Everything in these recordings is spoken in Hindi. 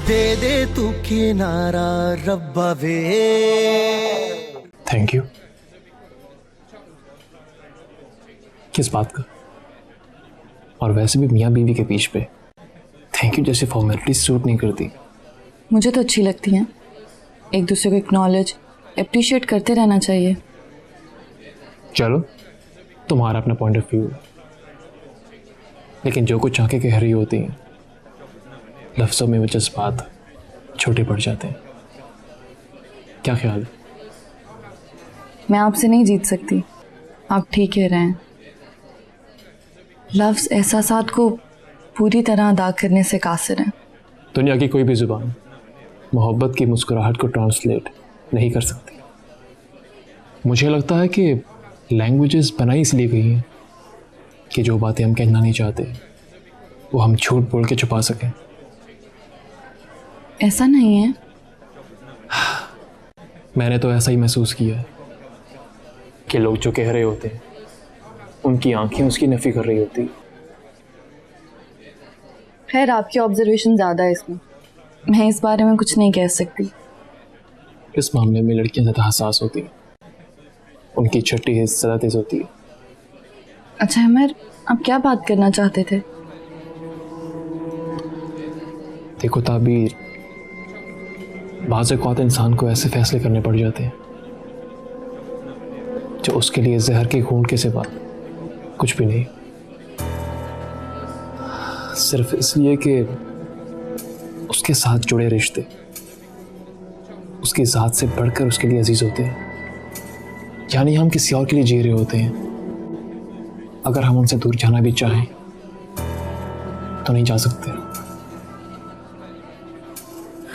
दे दे तू किनारा रब्बा वे। Thank you. किस बात का? और वैसे भी मियाँ बीवी के बीच पे थैंक यू जैसी फॉर्मेलिटी सूट नहीं करती। मुझे तो अच्छी लगती हैं। एक दूसरे को एक्नॉलेज अप्रिशिएट करते रहना चाहिए। चलो, तुम्हारा अपना पॉइंट ऑफ व्यू है, लेकिन जो कुछ आंखें कह रही होती हैं लफ्ज़ों में वो जज्बात छोटे पड़ जाते हैं। क्या ख्याल है? मैं आपसे नहीं जीत सकती, आप ठीक कह रहे हैं। लफ्ज़ एहसासात को पूरी तरह अदा करने से कासिर हैं। दुनिया की कोई भी ज़ुबान मोहब्बत की मुस्कुराहट को ट्रांसलेट नहीं कर सकती। मुझे लगता है कि लैंग्वेजेस बनाई इसलिए गई हैं कि जो बातें हम कहना नहीं चाहते वो हम झूठ बोल के छुपा सकें। ऐसा नहीं है। मैंने तो ऐसा ही महसूस किया है कि लोग जो कह रहे होते हैं उनकी आंखें उसकी नफ़ी कर रही होती। खैर, आपकी ऑब्जर्वेशन ज़्यादा है इसमें, मैं इस बारे में कुछ नहीं कह सकती। इस मामले में लड़कियां ज़्यादा हसास होती हैं, उनकी छठी हिस्स ज़्यादा तेज होती है। अच्छा अमर, आप क्या बात करना चाहते थे? देखो ताबीर, बाज़ औक़ात इंसान को ऐसे फैसले करने पड़ जाते हैं जो उसके लिए जहर के घूंट के सिवा कुछ भी नहीं, सिर्फ इसलिए कि उसके साथ जुड़े रिश्ते उसकी ज़ात से बढ़कर उसके लिए अजीज़ होते हैं। यानी हम किसी और के लिए जी रहे होते हैं। अगर हम उनसे दूर जाना भी चाहें तो नहीं जा सकते।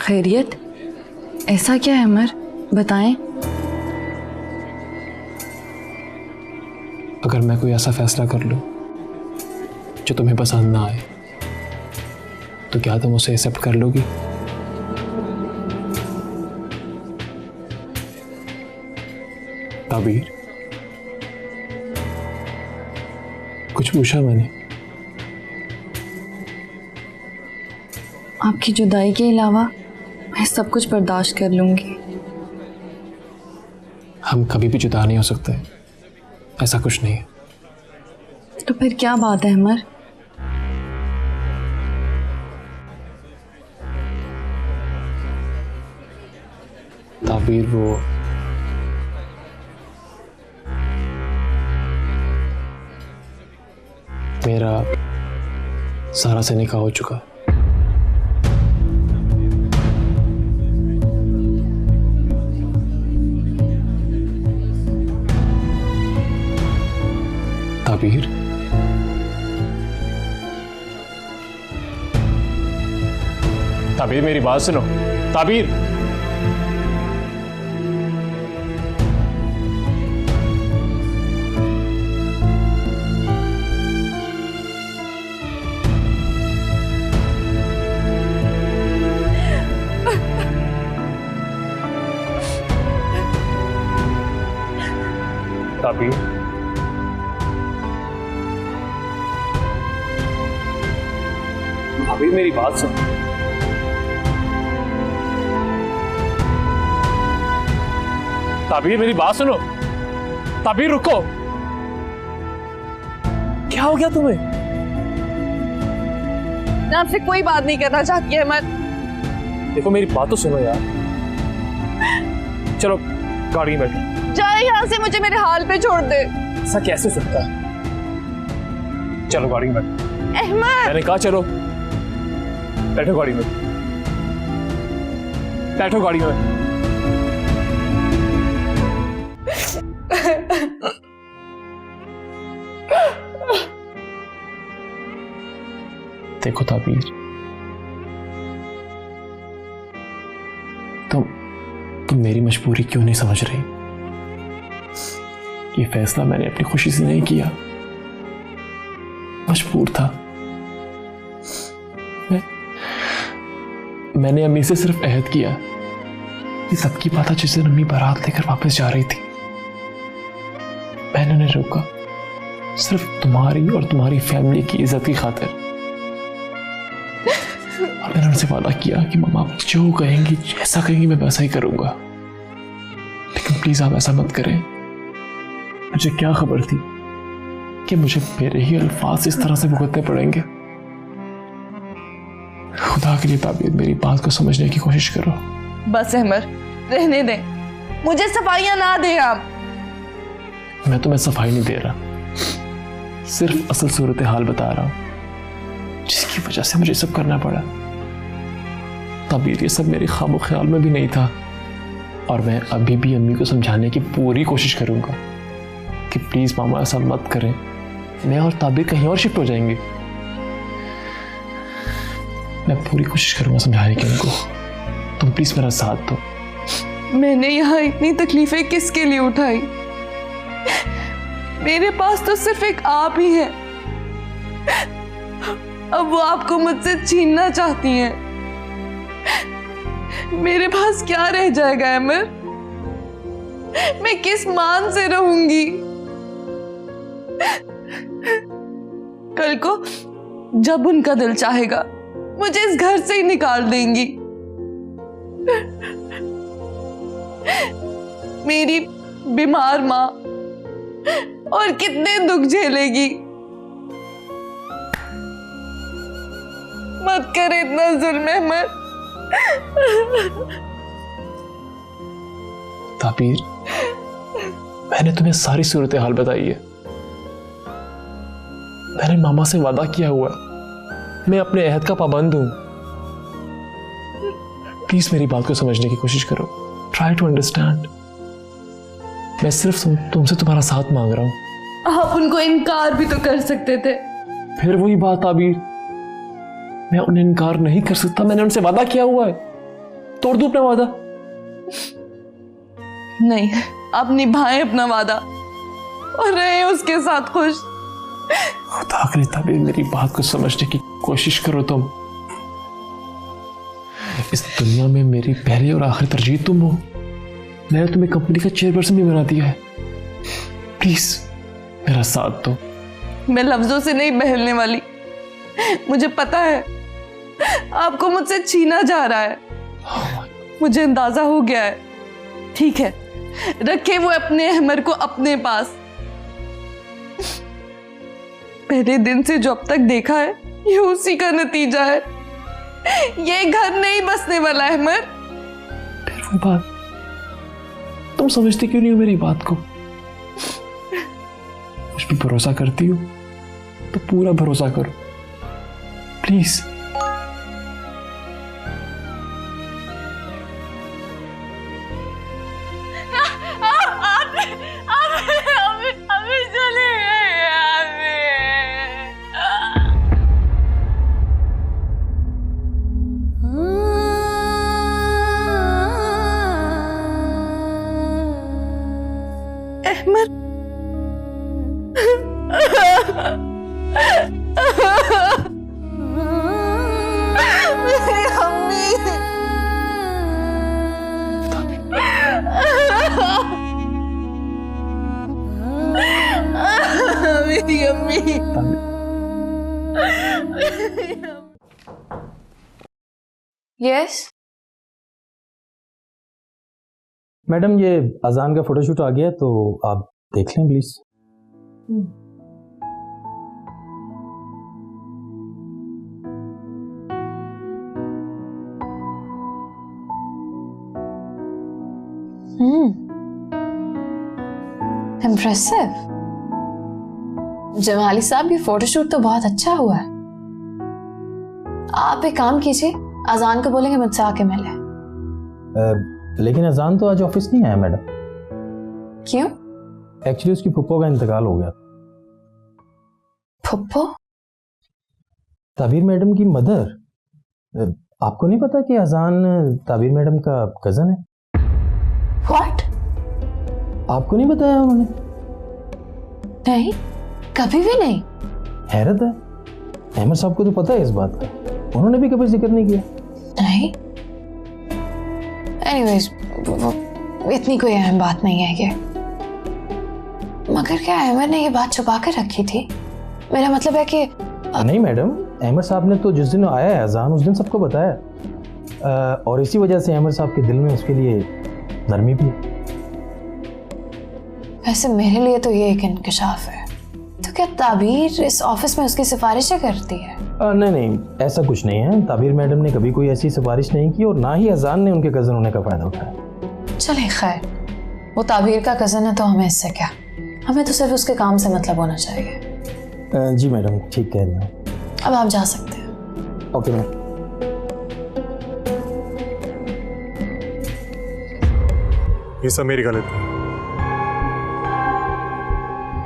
खैरियत, ऐसा क्या है अमर, बताएं। अगर मैं कोई ऐसा फैसला कर लूं जो तुम्हें पसंद ना आए तो क्या तुम उसे एक्सेप्ट कर लोगी? ताबीर, कुछ पूछा मैंने? आपकी जुदाई के अलावा मैं सब कुछ बर्दाश्त कर लूंगी। हम कभी भी जुदा नहीं हो सकते, ऐसा कुछ नहीं है। तो फिर क्या बात है अमर? ताबीर, वो मेरा सारा से निकाह हो चुका। ताबीर, ताबीर मेरी बात सुनो। ताबीर, ताबीर, ताबीर मेरी बात सुन। ताबीर मेरी बात सुनो। ताबीर रुको, क्या हो गया तुम्हें? मैं आपसे कोई बात नहीं करना चाहती है अमर। देखो मेरी बात तो सुनो यार। चलो गाड़ी में बैठो। जाए यहाँ से, मुझे मेरे हाल पे छोड़ दे। ऐसा कैसे सकता है? चलो गाड़ी में बैठो। अहमद, मैंने कहा चलो, बैठो गाड़ी में, बैठो गाड़ी में। देखो ताबीर, तुम मेरी मजबूरी क्यों नहीं समझ रही? ये फैसला मैंने अपनी खुशी से नहीं किया, मजबूर था। मैंने अम्मी से सिर्फ अहद किया कि सबकी बात जिस दिन अम्मी बारात लेकर वापस जा रही थी मैंने उन्हें रोका, सिर्फ तुम्हारी और तुम्हारी फैमिली की इज्जत की खातिर। और मैंने उनसे वादा किया कि मम्मा आप जो कहेंगी, जैसा कहेंगी मैं वैसा ही करूंगा। लेकिन प्लीज आप ऐसा मत करें। मुझे क्या खबर थी कि मुझे मेरे ही अल्फाज इस तरह से भुगतने पड़ेंगे। खुदा के लिए ताबीर, मेरी बात को समझने की कोशिश करो। बस अहमद, रहने दें, मुझे सफाइयां ना दें आप। मैं तुम्हें सफाई नहीं दे रहा, सिर्फ असल सूरत हाल बता रहा हूं जिसकी वजह से मुझे सब करना पड़ा। ताबीर, ये सब मेरे ख्वाब ख्याल में भी नहीं था और मैं अभी भी अम्मी को समझाने की पूरी कोशिश करूंगा कि प्लीज मामा ऐसा मत करें। मैं और ताबीर कहीं और शिफ्ट हो जाएंगे। मैं पूरी कोशिश करूंगा समझाने की उनको। तुम प्लीज मेरा साथ दो। मैंने यहाँ इतनी तकलीफें किसके लिए उठाई? मेरे पास तो सिर्फ एक आप ही हैं। अब वो आपको मुझसे छीनना चाहती हैं। मेरे पास क्या रह जाएगा अमर? मैं किस मान से रहूंगी? कल को जब उनका दिल चाहेगा मुझे इस घर से ही निकाल देंगी। मेरी बीमार माँ और कितने दुख झेलेगी। मत करे इतना जुल्म अहमद। ताबीर, मैंने तुम्हें सारी सूरत हाल बताई है। मैंने मामा से वादा किया हुआ, मैं अपने अहद का पाबंद हूं। प्लीज मेरी बात को समझने की कोशिश करो। Try to understand. मैं सिर्फ तुमसे तुम्हारा साथ मांग रहा हूं। आप उनको इनकार भी तो कर सकते थे। फिर वही बात ताबीर, मैं उन्हें इनकार नहीं कर सकता। मैंने उनसे वादा किया हुआ है, तोड़ दूं अपना वादा? नहीं, आप निभाएं अपना वादा और रहे उसके साथ खुश। खुदा के लिए ताबीर, मेरी बात को समझने की कोशिश करो। तुम इस दुनिया में मेरी पहली और आखिरी तरजीह तुम हो। मैंने तुम्हें कंपनी का चेयरपर्सन भी बना दिया है। प्लीज मेरा साथ दो। मैं लफ्जों से नहीं बहलने वाली। मुझे पता है आपको मुझसे छीना जा रहा है। मुझे अंदाजा हो गया है। ठीक है, रखे वो अपने अहमद को अपने पास। पहले दिन से जो अब तक देखा है ये उसी का नतीजा है। ये घर नहीं बसने वाला अहमद। फिर वो बात, तुम समझती क्यों नहीं हो मेरी बात को? मुझ पर भरोसा करती हो तो पूरा भरोसा करो प्लीज। मेरी अम्मी। यस मैडम, ये अजान का फोटोशूट आ गया तो आप देख लें प्लीज। इम्प्रेसिव। जमाली साहब, ये फोटोशूट तो बहुत अच्छा हुआ है। आप एक काम कीजिए, अजान को बोलेंगे मुझसे आके मिले। लेकिन अजान तो आज ऑफिस नहीं आया मैडम। क्यों? एक्चुअली उसकी फुप्पो का इंतकाल हो गया। फुप्पो? ताबीर मैडम की मदर। आपको नहीं पता कि अजान ताबीर मैडम का कजन है? व्हाट? आपको नहीं बताया उन्होंने? नहीं, कभी भी नहीं। हैरत है, अहमद साहब को तो पता है इस बात का, उन्होंने भी कभी जिक्र नहीं किया। नहीं, एनीवेज इतनी कोई अहम बात नहीं है ये। मगर क्या अहमद ने ये बात छुपा कर रखी थी? मेरा मतलब है कि नहीं मैडम, अहमद साहब ने तो जिस दिन आया है अजान उस दिन सबको बताया, और इसी वजह से अहमद साहब के दिल में उसके लिए नरमी भी है। वैसे मेरे लिए तो ये एक इंकशाफ है। तो क्या ताबीर इस ऑफिस में उसकी सिफारिशें करती है? नहीं, ऐसा कुछ नहीं है। ताबीर मैडम ने कभी कोई ऐसी सिफारिश नहीं की और ना ही अजान ने उनके कज़न होने का फ़ायदा उठाया। चले खैर, वो ताबीर का कज़न है तो हमें इससे क्या, हमें तो सिर्फ उसके काम से मतलब होना चाहिए। जी मैडम, ठीक कह रही हूँ। अब आप जा सकते हैं। Okay ma'am. ये सब मेरी गलती है,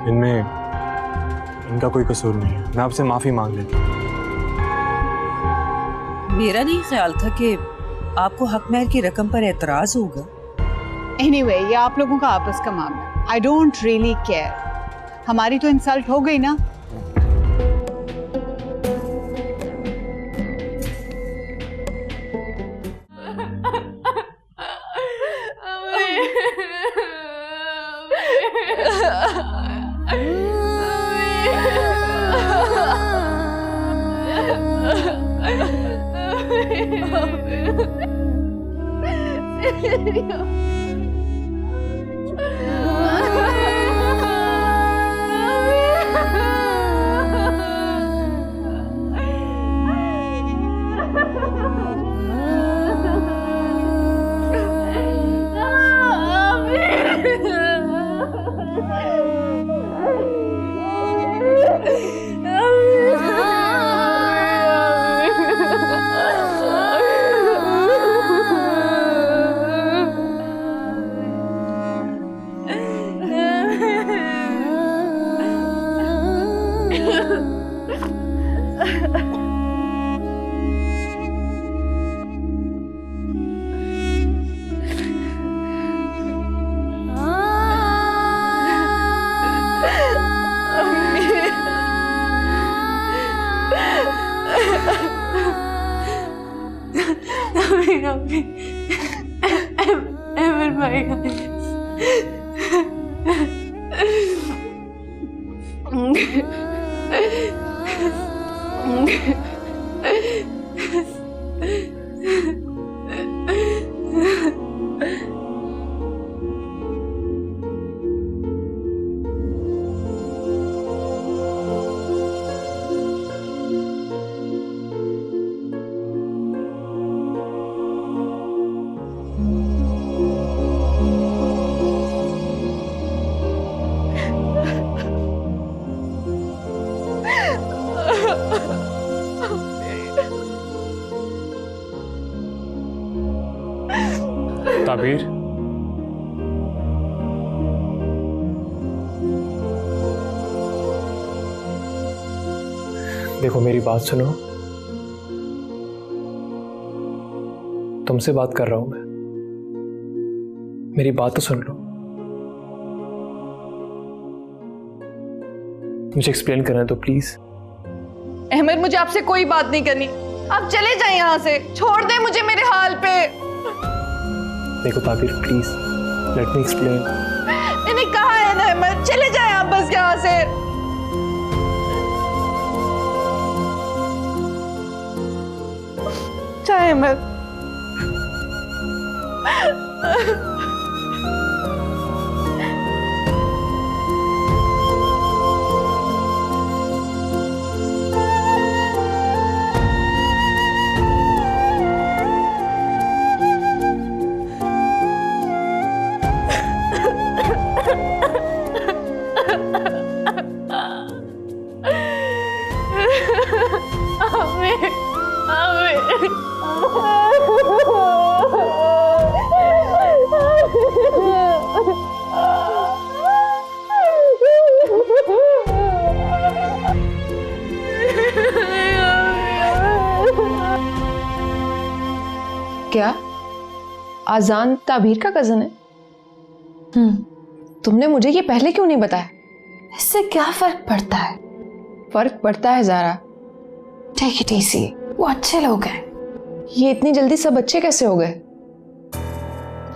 इनमें इनका कोई कसूर नहीं है। मैं आपसे माफ़ी मांग लेता हूँ। मेरा नहीं ख्याल था कि आपको हक महर की रकम पर एतराज होगा। एनीवे, ये आप लोगों का आपस का मामला, आई डोंट रियली केयर। हमारी तो इंसल्ट हो गई ना। ताबीर, देखो मेरी बात सुनो। तुमसे बात कर रहा हूं मैं, मेरी बात तो सुन लो। मुझे एक्सप्लेन करना है तो प्लीज। अहमद, मुझे आपसे कोई बात नहीं करनी, आप चले जाएं यहाँ से, छोड़ दें मुझे मेरे हाल पे। देखो ताबीर, प्लीज लेट मी एक्सप्लेन। मैंने कहा है ना अहमद, चले जाएं आप बस यहाँ से। चाहे अहमद। क्या आजान ताबीर का कजन है? तुमने मुझे ये पहले क्यों नहीं बताया? इससे क्या फर्क पड़ता है? फर्क पड़ता है ज़ारा। टेक इट इजी, वो अच्छे लोग हैं। ये इतनी जल्दी सब अच्छे कैसे हो गए?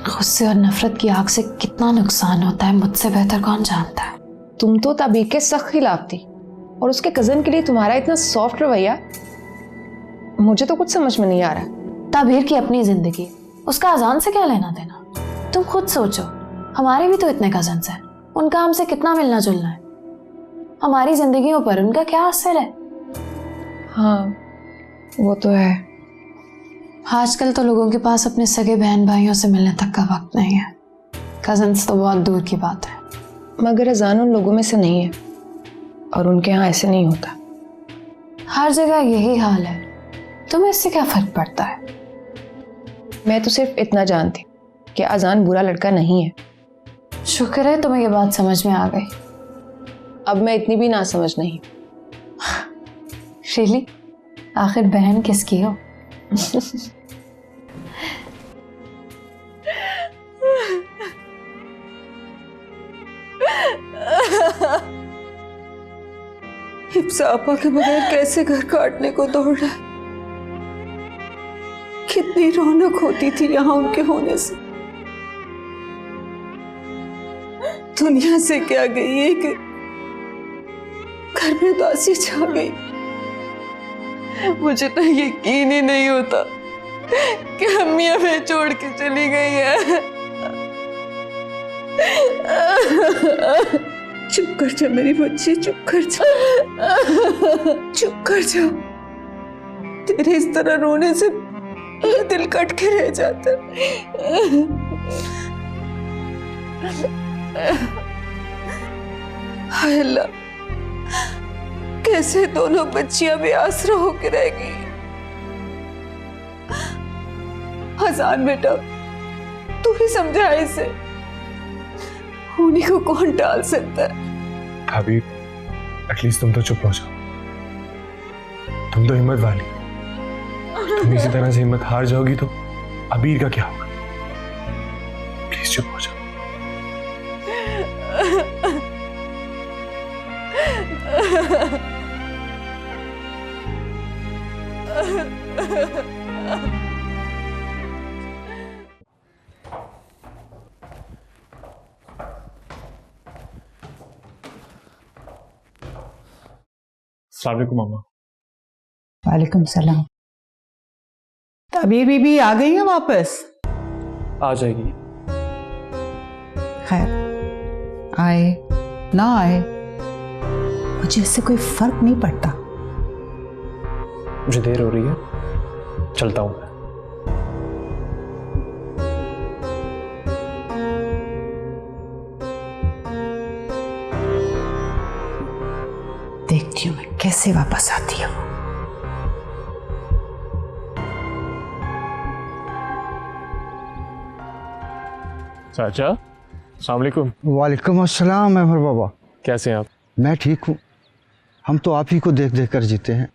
गुस्से और नफरत की आग से कितना नुकसान होता है मुझसे बेहतर कौन जानता है। तुम तो ताबीर के सख्त खिलाफ थी और उसके कजन के लिए तुम्हारा इतना सॉफ्ट रवैया मुझे तो कुछ समझ में नहीं आ रहा। ताबीर की अपनी जिंदगी, उसका अजान से क्या लेना देना? तुम खुद सोचो, हमारे भी तो इतने कजन्स हैं, उनका हमसे कितना मिलना जुलना है, हमारी जिंदगियों पर उनका क्या असर है? हाँ वो तो है। आजकल तो लोगों के पास अपने सगे बहन भाइयों से मिलने तक का वक्त नहीं है, कजन्स तो बहुत दूर की बात है। मगर अजान उन लोगों में से नहीं है, और उनके यहाँ ऐसे नहीं होता। हर जगह यही हाल है, तुम्हें इससे क्या फर्क पड़ता है? मैं तो सिर्फ इतना जानती कि अजान बुरा लड़का नहीं है। शुक्र है तुम्हें ये बात समझ में आ गई। अब मैं इतनी भी ना समझ नहीं। रियली? आखिर बहन किसकी हो? हिफ्सा आपा के बगैर कैसे घर काटने को दौड़ रहा है। कितनी रौनक होती थी यहाँ उनके होने से। दुनिया से क्या गई है कि घर में उदासी छा गई। मुझे तो यकीन ही नहीं होता कि अम्मी हमें छोड़ के चली गई है। चुप कर जा मेरी बच्ची, चुप कर जा, चुप कर जा। तेरे इस तरह रोने से दिल कट के रह जाता है। हाय अल्लाह, कैसे दोनों बच्चियां बेआसरा होकर रह गई। हजान बेटा, तू ही समझा इसे, उन्हीं को कौन टाल सकता है। ताबीर, एटलीस्ट तुम तो चुप हो जाओ। तुम तो हिम्मत वाली, तुम इसी तरह से हिम्मत हार जाओगी तो अबीर का क्या होगा? प्लीज चुप हो जाओ। अस्सलाम वालेकुम मामा। वालेकुम सलाम। ताबीर बीबी आ गई है वापस? आ जाएगी। खैर, आए ना आए मुझे इससे कोई फर्क नहीं पड़ता। मुझे देर हो रही है, चलता हूँ मैं। देखती हूँ मैं कैसे वापस आती है वो। चाचा, अस्सलाम वालेकुम। वालेकुम अस्सलाम अमर बाबा। कैसे हैं आप? मैं ठीक हूँ। हम तो आप ही को देख देख कर जीते हैं।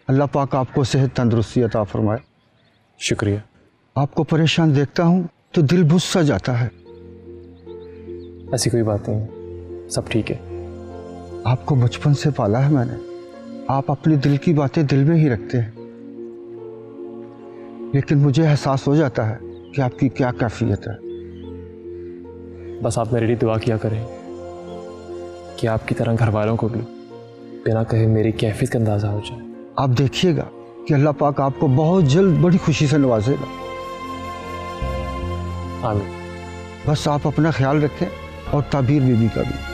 अल्लाह पाक आपको सेहत तंदुरुस्ती अता फरमाए। शुक्रिया। आपको परेशान देखता हूँ तो दिल बुझ सा जाता है। ऐसी कोई बात नहीं है, सब ठीक है। आपको बचपन से पाला है मैंने, आप अपने दिल की बातें दिल में ही रखते हैं, लेकिन मुझे एहसास हो जाता है कि आपकी क्या कैफियत है। बस आप मेरे लिए दुआ किया करें कि आपकी तरह घर वालों को भी बिना कहे मेरी कैफियत का अंदाज़ा हो जाए। आप देखिएगा कि अल्लाह पाक आपको बहुत जल्द बड़ी खुशी से नवाजेगा। आमीन। बस आप अपना ख्याल रखें और ताबीर बीबी का भी।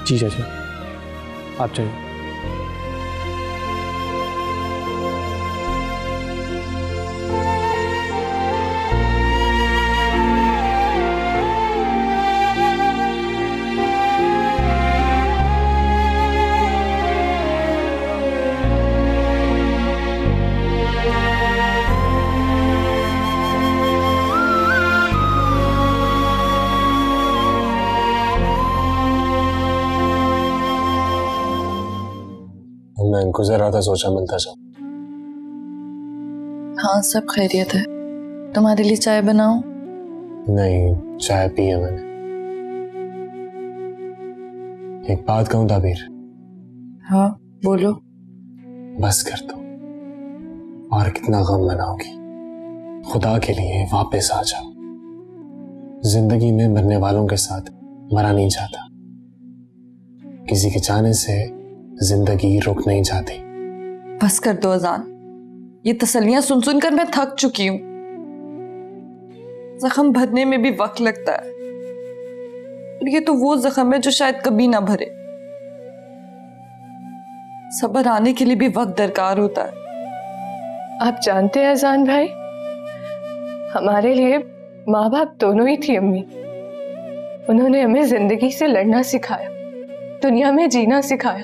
जी चाचा, आप चाहिए। मैं गुजर रहा था, सोचा मिलता जाऊं। हाँ सब खैरियत है। तुम्हारे लिए चाय बनाऊं? नहीं, चाय पी है मैंने। एक बात कहूं ताबीर? हाँ बोलो। बस कर दो, और कितना गम मनाओगी। खुदा के लिए वापस आ जाओ। जिंदगी में मरने वालों के साथ मरा नहीं जाता। किसी के जाने से जिंदगी रुक नहीं जाती। बस कर दो अजान, ये तसल्लियां सुन सुनकर मैं थक चुकी हूं। जख्म भरने में भी वक्त लगता है, और ये तो वो जख्म है जो शायद कभी ना भरे। सब्र आने के लिए भी वक्त दरकार होता है। आप जानते हैं अजान भाई, हमारे लिए माँ बाप दोनों ही थी अम्मी। उन्होंने हमें जिंदगी से लड़ना सिखाया, दुनिया में जीना सिखाया।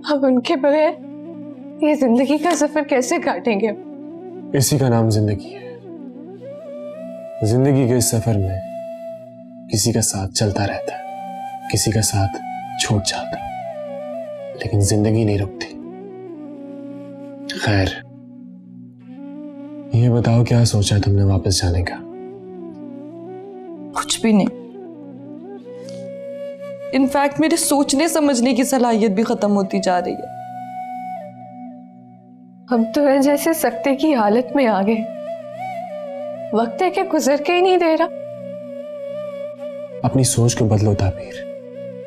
अब उनके बगैर ये जिंदगी का सफर कैसे काटेंगे? इसी का नाम जिंदगी है। जिंदगी के इस सफर में किसी का साथ चलता रहता है, किसी का साथ छूट जाता है, लेकिन जिंदगी नहीं रुकती। खैर, ये बताओ क्या सोचा है तुमने वापस जाने का? कुछ भी नहीं। इनफैक्ट मेरे सोचने समझने की सलाहियत भी खत्म होती जा रही है। हम तो है जैसे सकते की हालत में आ गए। वक्त है कि गुजर के ही नहीं दे रहा। अपनी सोच को बदलो ताबीर।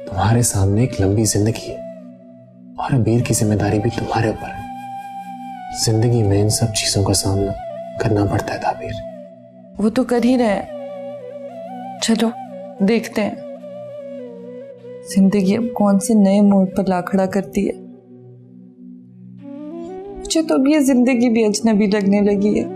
तुम्हारे सामने एक लंबी जिंदगी है, और अबीर की जिम्मेदारी भी तुम्हारे ऊपर है। जिंदगी में इन सब चीजों का सामना करना पड़ता है ताबीर। वो तो कर ही रहे हैं। चलो देखते हैं जिंदगी अब कौन से नए मोड़ पर ला खड़ा करती है। मुझे तो अब ये जिंदगी भी अजनबी लगने लगी है।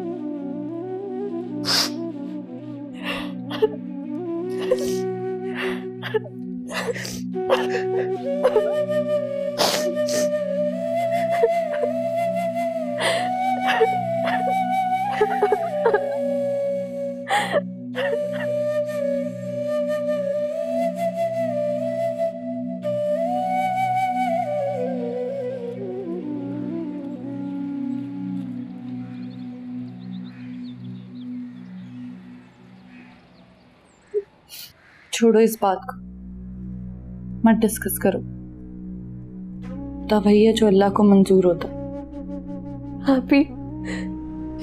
छोड़ो इस बात को, मत डिस्कस करो। तो वही है जो अल्लाह को मंजूर होता। आप ही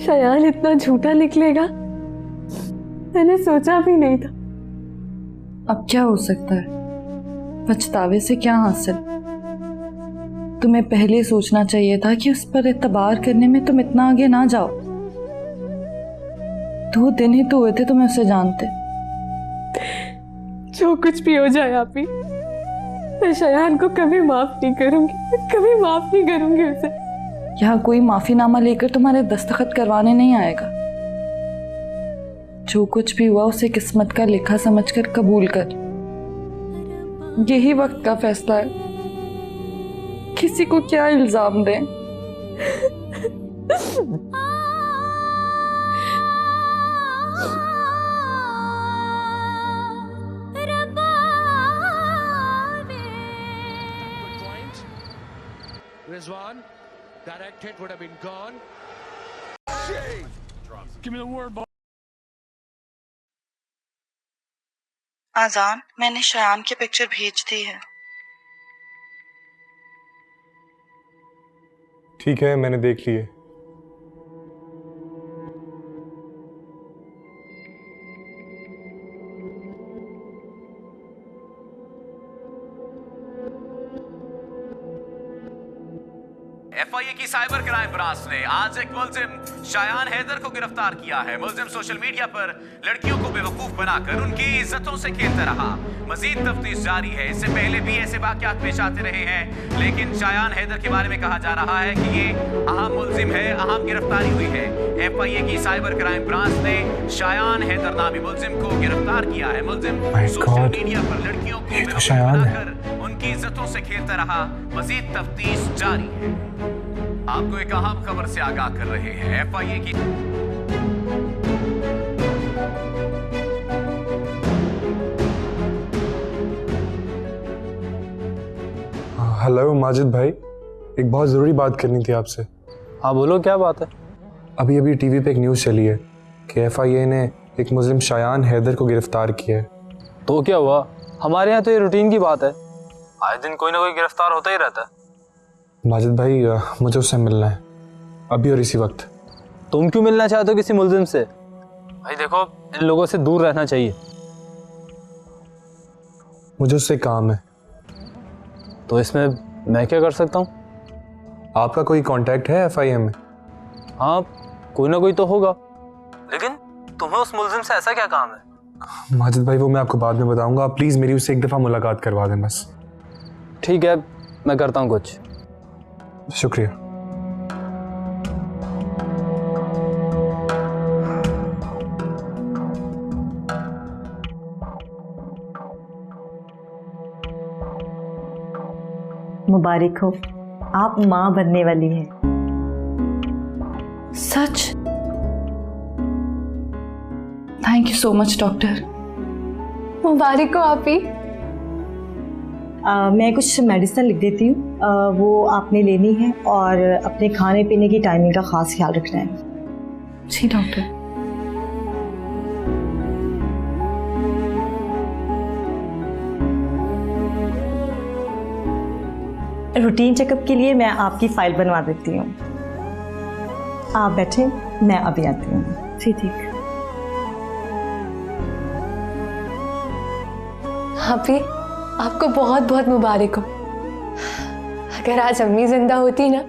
शयान इतना झूठा निकलेगा, मैंने सोचा भी नहीं था। अब क्या हो सकता है, पछतावे से क्या हासिल। तुम्हें पहले सोचना चाहिए था कि उस पर एतबार करने में तुम इतना आगे ना जाओ। 2 दिन ही तो हुए थे तुम्हें उसे जानते। जो कुछ भी हो जाए आप ही, मैं शयान को कभी माफ नहीं करूंगी, कभी माफ नहीं करूंगी उसे। यहाँ कोई माफीनामा लेकर तुम्हारे दस्तखत करवाने नहीं आएगा। जो कुछ भी हुआ उसे किस्मत का लिखा समझकर कबूल कर। यही वक्त का फैसला है, किसी को क्या इल्जाम दें। Rizwan, direct hit would have been gone. Give me the word, boy. आजान, मैंने शयान की पिक्चर भेज दी है। ठीक है, मैंने देख ली है। एफआईए की साइबर क्राइम ब्रांच ने आज एक मुलजिम शायान हैदर को गिरफ्तार किया है। मुलजिम सोशल मीडिया पर लड़कियों को बेवकूफ बनाकर उनकी इज्जतों से खेलता रहा। मजीद तफ्तीश जारी है। इससे पहले भी ऐसे वाकयात पेश आते रहे हैं, लेकिन शायान हैदर के बारे में कहा जा रहा है कि ये अहम मुलजिम है, अहम गिरफ्तारी हुई है। एफआईए की साइबर क्राइम ब्रांच ने शायान हैदर नामी मुलजिम को गिरफ्तार किया है। मुलजिम सोशल मीडिया पर लड़कियों को बेवकूफ बनाकर उनकी इज्जतों से खेलता रहा। मजीद तफ्तीश जारी है। आपको एक अहम खबर से आगाह कर रहे हैं। एफआईए की हेलो माजिद भाई, एक बहुत ज़रूरी बात करनी थी आपसे। हाँ बोलो, क्या बात है? अभी अभी टीवी पे एक न्यूज़ चली है कि एफआईए ने एक मुस्लिम शायान हैदर को गिरफ्तार किया है। तो क्या हुआ? हमारे यहाँ तो ये रूटीन की बात है, आए दिन कोई ना कोई गिरफ्तार होता ही रहता है। माजिद भाई, मुझे उससे मिलना है अभी और इसी वक्त। तुम क्यों मिलना चाहते हो किसी मुल्जिम से? भाई देखो, इन लोगों से दूर रहना चाहिए। मुझे उससे काम है। तो इसमें मैं क्या कर सकता हूँ? आपका कोई कांटेक्ट है एफआईए में? हाँ, कोई ना कोई तो होगा, लेकिन तुम्हें उस मुलजिम से ऐसा क्या काम है? माजिद भाई वो मैं आपको बाद में बताऊंगा, आप प्लीज़ मेरी उससे एक दफ़ा मुलाकात करवा दें बस। ठीक है, मैं करता हूँ कुछ। शुक्रिया। मुबारक हो, आप माँ बनने वाली हैं। सच? Thank you so much doctor. मुबारक हो आप ही। मैं कुछ मेडिसिन लिख देती हूँ, वो आपने लेनी है और अपने खाने पीने की टाइमिंग का खास ख्याल रखना है। जी डॉक्टर। रूटीन चेकअप के लिए मैं आपकी फाइल बनवा देती हूँ। आप बैठे, मैं अभी आती हूँ। जी ठीक। आप ही, आपको बहुत बहुत मुबारक हो। अगर आज अम्मी जिंदा होती ना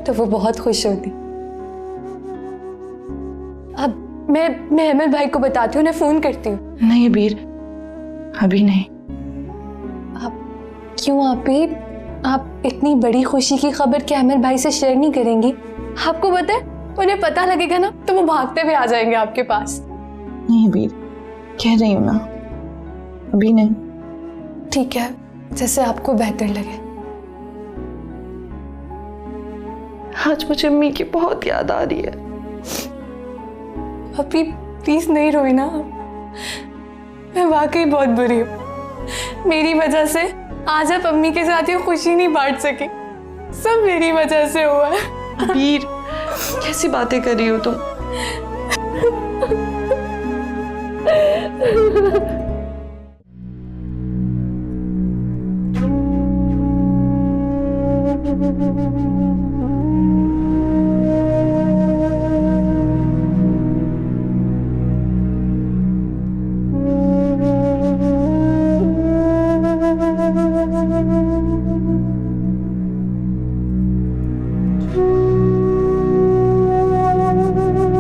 तो वो बहुत खुश होती। अब मैं अहमद भाई को बताती हूँ, उन्हें फोन करती हूँ। नहीं अबीर, अभी नहीं। आप क्यों? आप इतनी बड़ी खुशी की खबर क्या अहमद भाई से शेयर नहीं करेंगी? आपको पता है, उन्हें पता लगेगा ना तो वो भागते हुए आ जाएंगे आपके पास। नहीं अबीर, कह रही हूँ ना, अभी नहीं। ठीक है, जैसे आपको बेहतर लगे। आज मुझे अम्मी की बहुत याद आ रही है। अभी प्लीज नहीं रोए ना। मैं वाकई बहुत बुरी हूँ। मेरी वजह से आज आप अम्मी के साथ ये खुशी नहीं बांट सके। सब मेरी वजह से हुआ है। वीर, कैसी बातें कर रही हो तुम?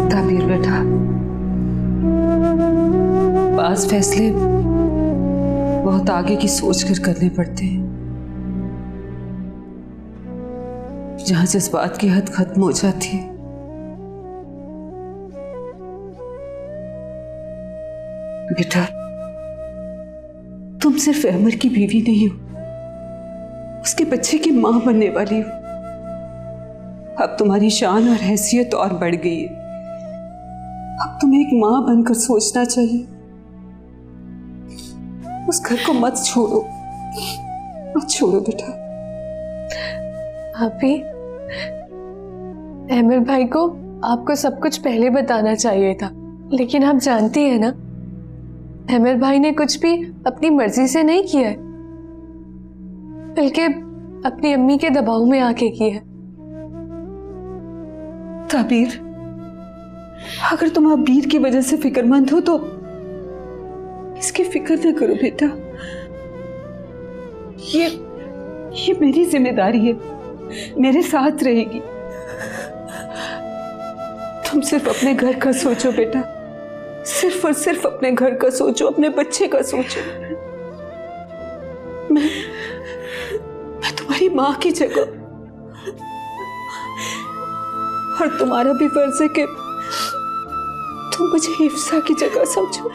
ताबीर बेटा, बाज़ फैसले बहुत आगे की सोच कर करने पड़ते हैं। जहां जज्बात की हद खत्म हो जाती है, बेटा तुम सिर्फ अहमर की बीवी नहीं हो, उसके बच्चे की मां बनने वाली हो। अब तुम्हारी शान और हैसियत और बढ़ गई है। अब तुम्हें एक मां बनकर सोचना चाहिए। उस घर को मत छोड़ो, मत छोड़ो बेटा। आप ही, अहमद भाई को आपको सब कुछ पहले बताना चाहिए था, लेकिन आप जानती है ना, अहमद भाई ने कुछ भी अपनी मर्जी से नहीं किया है, बल्कि अपनी अम्मी के दबाव में आके किया है। ताबीर, अगर तुम अबीर की वजह से फिक्रमंद हो तो इसकी फिक्र न करो बेटा। ये मेरी जिम्मेदारी है, मेरे साथ रहेगी। तुम सिर्फ अपने घर का सोचो बेटा, सिर्फ और सिर्फ अपने घर का सोचो, अपने बच्चे का सोचो। मैं तुम्हारी माँ की जगह, और तुम्हारा भी फर्ज है कि तुम मुझे हिफ्सा की जगह समझो।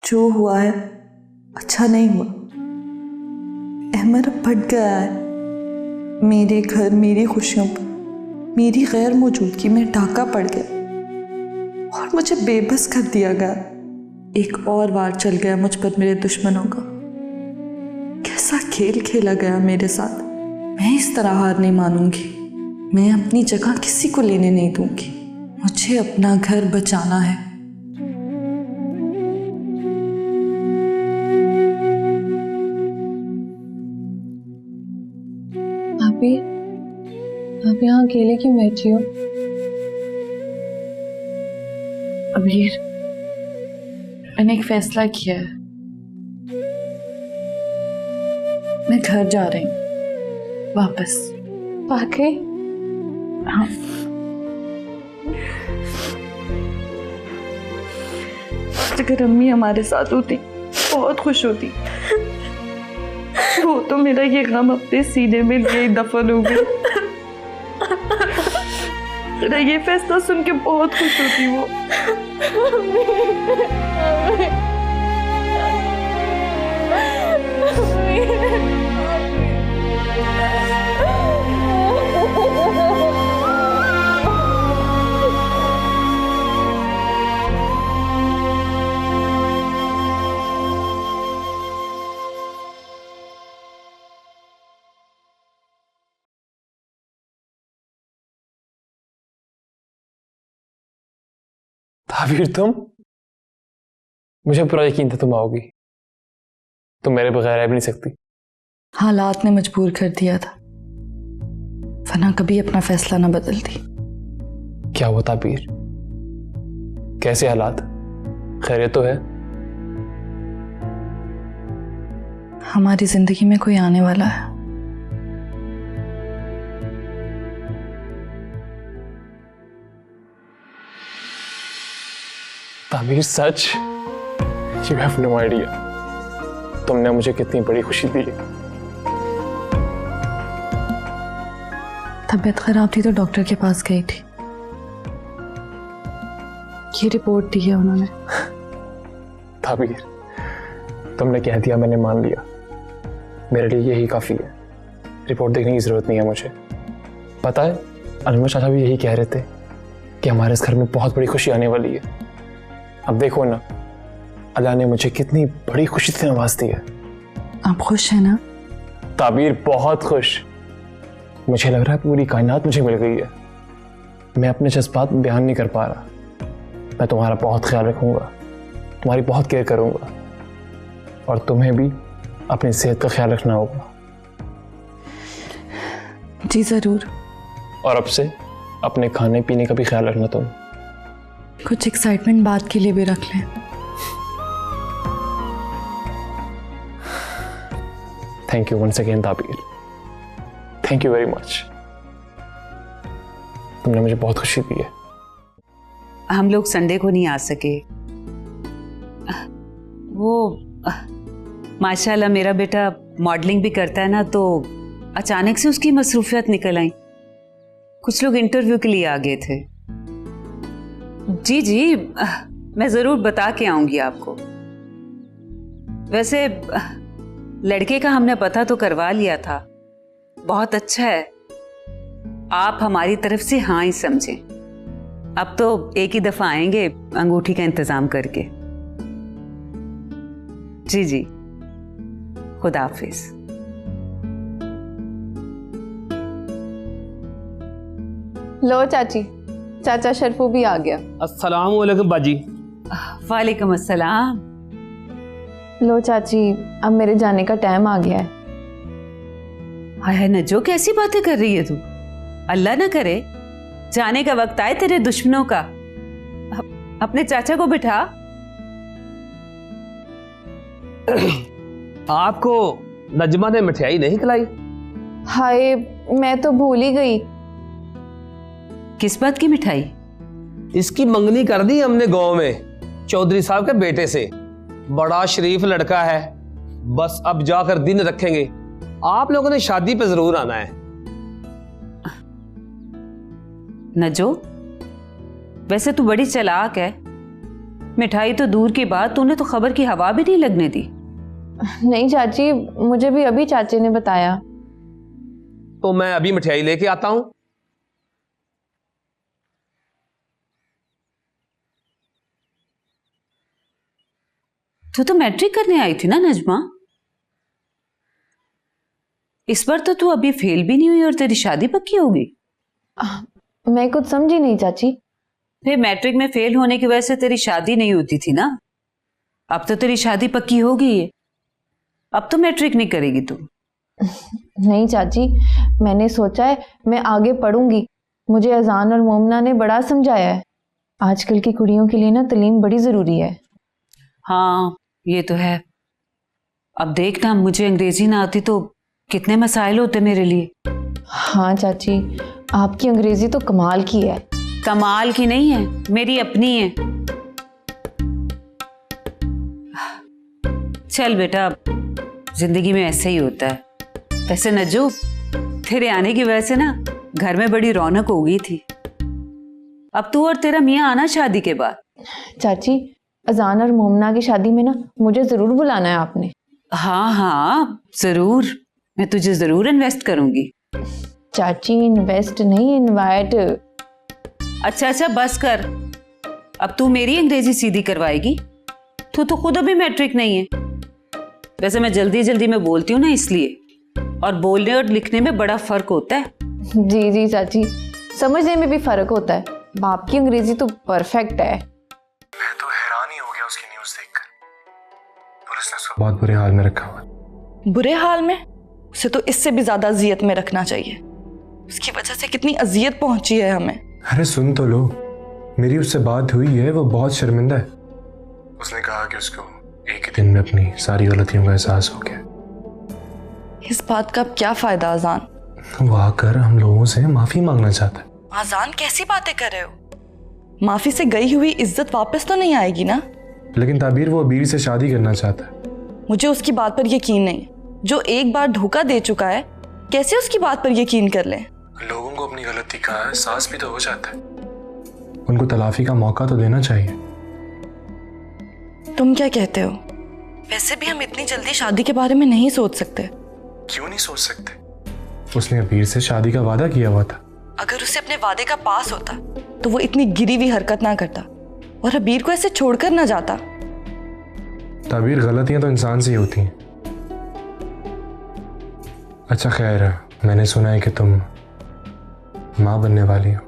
जो हुआ है अच्छा नहीं हुआ। अहमद अब भटक गया है। मेरे घर, मेरी खुशियों पर मेरी गैर मौजूदगी में डाका पड़ गया और मुझे बेबस कर दिया गया। एक और वार चल गया मुझ पर मेरे दुश्मनों का। कैसा खेल खेला गया मेरे साथ। मैं इस तरह हार नहीं मानूंगी। मैं अपनी जगह किसी को लेने नहीं दूंगी। मुझे अपना घर बचाना है। भाभी, आप यहाँ अकेले क्यों बैठी हो? अबीर, मैंने एक फैसला किया है। मैं घर जा रही हूँ वापस। वाकई? हाँ। अगर अम्मी हमारे साथ होती बहुत खुश होती। वो तो मेरा ये गम अपने सीने में लिए दफन हो गई। मेरा ये फैसला सुन के बहुत खुश होती वो। ताबीर, तुम? मुझे पूरा यकीन था तुम आओगी। तुम मेरे बगैर रह भी नहीं सकती। हालात ने मजबूर कर दिया था, वरना कभी अपना फैसला ना बदलती। क्या हुआ ताबीर? कैसे हालात? खैरियत तो है? हमारी जिंदगी में कोई आने वाला है। ताबीर, सच? You have no idea. तुमने मुझे कितनी बड़ी खुशी दी। तबीयत खराब थी तो डॉक्टर के पास गई थी। ये रिपोर्ट दी है उन्होंने। ताबीर, तुमने कह दिया, मैंने मान लिया। मेरे लिए यही काफी है। रिपोर्ट देखने की जरूरत नहीं है मुझे। पता है, अनवर चाचा भी यही कह रहे थे कि हमारे इस घर में बहुत बड़ी खुशी आने वाली है। अब देखो ना, अल्लाह ने मुझे कितनी बड़ी खुशी से नवाज दी है। आप खुश हैं ना? ताबीर, बहुत खुश। मुझे लग रहा है पूरी कायनात मुझे मिल गई है। मैं अपने जज्बात बयान नहीं कर पा रहा। मैं तुम्हारा बहुत ख्याल रखूंगा, तुम्हारी बहुत केयर करूंगा, और तुम्हें भी अपनी सेहत का ख्याल रखना होगा। जी जरूर। और अब से अपने खाने पीने का भी ख्याल रखना तुम। कुछ एक्साइटमेंट बात के लिए भी रख लें। Thank you once again Tabeer, thank you very much. तुमने मुझे बहुत खुशी दी है। हम लोग संडे को नहीं आ सके। वो माशाल्लाह मेरा बेटा मॉडलिंग भी करता है ना, तो अचानक से उसकी मसरूफियत निकल आई। कुछ लोग इंटरव्यू के लिए आ गए थे। जी जी, मैं जरूर बता के आऊंगी आपको। वैसे लड़के का हमने पता तो करवा लिया था, बहुत अच्छा है। आप हमारी तरफ से हाँ ही समझें। अब तो एक ही दफा आएंगे अंगूठी का इंतजाम करके। जी जी, खुदा हाफिज। लो चाची, चाचा शरफू भी आ गया। अस्सलाम वालेकुम बाजी। वालेकुम अस्सलाम। लो चाची, अब मेरे जाने का टाइम आ गया है। हाय नजो, कैसी बातें कर रही है तू? अल्लाह ना करे जाने का वक्त आए तेरे दुश्मनों का। अपने चाचा को बिठा। आपको नजमा ने मिठाई नहीं खिलाई? हाय, मैं तो भूल ही गई। किस बात की मिठाई? इसकी मंगनी कर दी हमने गांव में चौधरी साहब के बेटे से। बड़ा शरीफ लड़का है, बस अब जाकर दिन रखेंगे। आप लोगों ने शादी पे जरूर आना है। नजो, वैसे तू बड़ी चालाक है। मिठाई तो दूर की बात, तूने तो खबर की हवा भी नहीं लगने दी। नहीं चाची, मुझे भी अभी चाचे ने बताया। तो मैं अभी मिठाई लेके आता हूं। तू तो मैट्रिक करने आई थी ना नजमा? इस बार तो तू अभी फेल भी नहीं हुई और तेरी शादी पक्की होगी। मैं कुछ समझी नहीं चाची। फिर मैट्रिक में फेल होने की वजह से तेरी शादी नहीं होती थी ना। अब तो तेरी शादी पक्की हो गई है। अब तो मैट्रिक नहीं करेगी तू। नहीं चाची, मैंने सोचा है मैं आगे पढ़ूंगी। मुझे अजान और मोमना ने बड़ा समझाया है। आजकल की कुड़ियों के लिए ना तालीम बड़ी ज़रूरी है। हाँ ये तो है। अब देखना, मुझे अंग्रेजी ना आती तो कितने मसाइल होते मेरे लिए। हाँ चाची, आपकी अंग्रेजी तो कमाल की है। कमाल की नहीं है, मेरी अपनी है। चल बेटा, जिंदगी में ऐसे ही होता है। वैसे नज्जू, तेरे आने की वजह से ना घर में बड़ी रौनक हो गई थी। अब तू और तेरा मियाँ आना शादी के बाद। चाची, अजान और मोमना की शादी में ना मुझे जरूर बुलाना है आपने। हाँ हाँ जरूर, मैं तुझे जरूर इन्वेस्ट करूंगी। चाची इन्वेस्ट नहीं, इनवाइट। अच्छा बस कर। अब तू मेरी अंग्रेजी सीधी करवाएगी? तू तो खुद अभी मैट्रिक नहीं है। वैसे मैं जल्दी जल्दी में बोलती हूँ ना, इसलिए। और बोलने और लिखने में बड़ा फर्क होता है। जी जी चाची, समझने में भी फर्क होता है। बाप की अंग्रेजी तो परफेक्ट है। मैं तो हैरान ही हो गया उसकी न्यूज़ देखकर। पुलिस ने उसको बहुत बुरे हाल में रखा हुआ। बुरे हाल में? उसे तो इससे भी ज्यादा अजियत में रखना चाहिए। उसकी वजह से कितनी अजियत पहुंची है हमें। अरे सुन तो लो, मेरी उससे बात हुई है, वो बहुत शर्मिंदा है। उसने कहा कि उसको एक ही दिन में अपनी सारी गलतियों का एहसास हो गया। इस बात का क्या फायदा अजान? वो आकर हम लोगों से माफी मांगना चाहता है। अजान कैसी बातें कर रहे हो? माफी से गई हुई इज्जत वापस तो नहीं आएगी ना? लेकिन ताबीर वो अबीर से शादी करना चाहता है। मुझे उसकी बात पर यकीन नहीं। जो एक बार धोखा दे चुका है, कैसे उसकी बात पर यकीन कर लें? लोगों को अपनी गलती का एहसास भी तो हो जाता है। उनको तलाफी का मौका तो देना चाहिए। तुम क्या कहते हो? वैसे भी हम इतनी जल्दी शादी के बारे में नहीं सोच सकते। क्यों नहीं सोच सकते? उसने अबीर से शादी का वादा किया हुआ था। अगर उसे अपने वादे का पास होता तो वो इतनी गिरी हुई हरकत ना करता और अबीर को ऐसे छोड़कर ना जाता। ताबीर, गलतियां तो इंसान से ही होती हैं। अच्छा खैर, मैंने सुना है कि तुम माँ बनने वाली हो।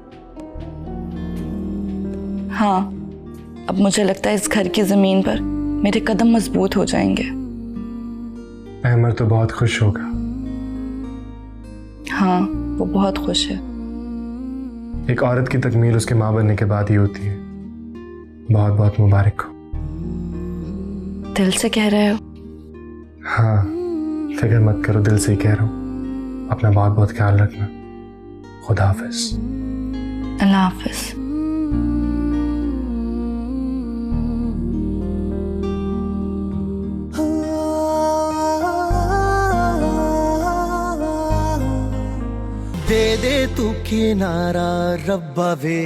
हाँ, अब मुझे लगता है इस घर की जमीन पर मेरे कदम मजबूत हो जाएंगे। अहमद तो बहुत खुश होगा। हाँ, वो बहुत खुश है। एक औरत की तकमील उसके माँ बनने के बाद ही होती है। बहुत बहुत मुबारक हो। दिल से कह रहे हो? हाँ, फिक्र मत करो, दिल से ही कह रहा हूँ। अपना बहुत बहुत ख्याल रखना। खुदा हाफिज। अल्लाह हाफिज। दे दे तू किनारा रब्बा वे